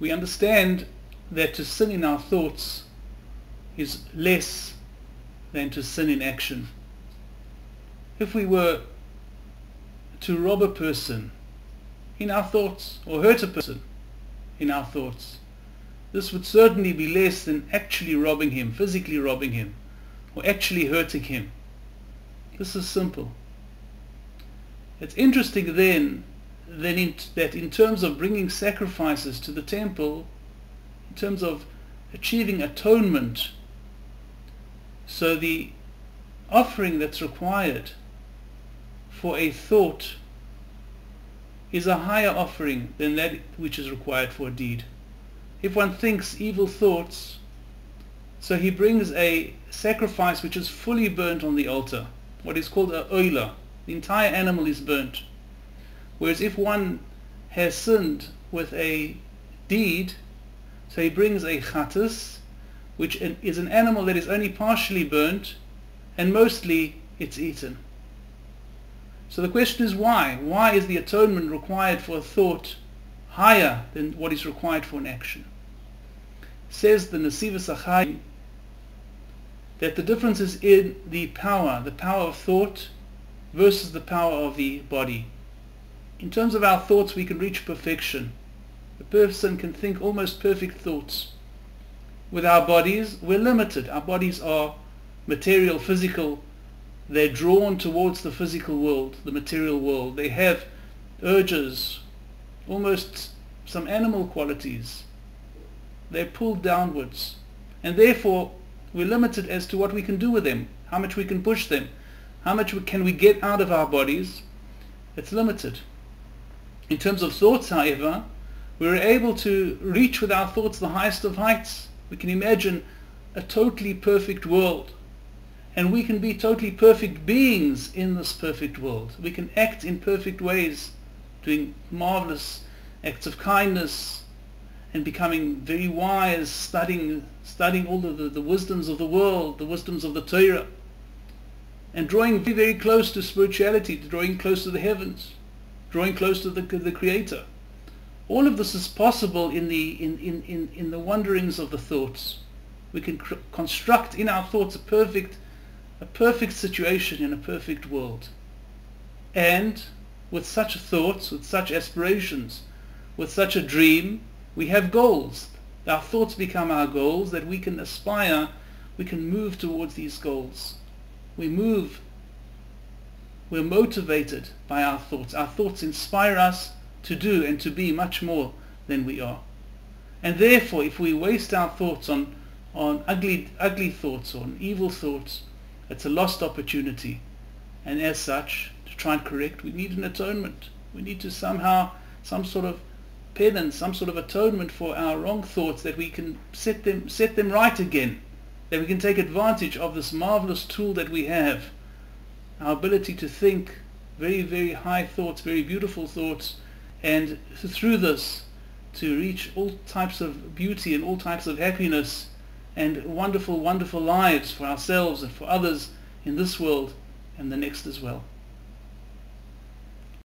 we understand that to sin in our thoughts is less than to sin in action. If we were to rob a person in our thoughts, or hurt a person in our thoughts, this would certainly be less than actually robbing him, physically robbing him, or actually hurting him. This is simple. It's interesting then that in terms of bringing sacrifices to the temple, in terms of achieving atonement, so the offering that's required for a thought is a higher offering than that which is required for a deed. If one thinks evil thoughts, so he brings a sacrifice which is fully burnt on the altar, what is called a oila. The entire animal is burnt. Whereas if one has sinned with a deed, so he brings a chatas, which is an animal that is only partially burnt, and mostly it's eaten. So the question is why? Why is the atonement required for a thought higher than what is required for an action? Says the Nesivos HaChaim that the difference is in the power of thought versus the power of the body. In terms of our thoughts, we can reach perfection. A person can think almost perfect thoughts. With our bodies, we're limited. Our bodies are material, physical. They're drawn towards the physical world, the material world. They have urges, almost some animal qualities. They're pulled downwards. And therefore, we're limited as to what we can do with them, how much we can push them, how much can we get out of our bodies. It's limited. In terms of thoughts, however, we're able to reach with our thoughts the highest of heights. We can imagine a totally perfect world. And we can be totally perfect beings in this perfect world. We can act in perfect ways, doing marvelous acts of kindness and becoming very wise, studying all the wisdoms of the world, the wisdoms of the Torah, and drawing very, very close to spirituality, drawing close to the heavens, drawing close to the Creator. All of this is possible in the wanderings of the thoughts. We can construct in our thoughts a perfect situation in a perfect world. And with such thoughts, with such aspirations, with such a dream, we have goals. Our thoughts become our goals that we can aspire, we can move towards these goals. We're motivated by our thoughts. Our thoughts inspire us to do and to be much more than we are. And therefore, if we waste our thoughts on ugly thoughts, on evil thoughts, it's a lost opportunity. And as such, to try and correct, we need an atonement. We need to somehow, some sort of penance, some sort of atonement for our wrong thoughts, that we can set them right again, that we can take advantage of this marvelous tool that we have, our ability to think very, very high thoughts, very beautiful thoughts, and through this to reach all types of beauty and all types of happiness and wonderful, wonderful lives for ourselves and for others in this world and the next as well.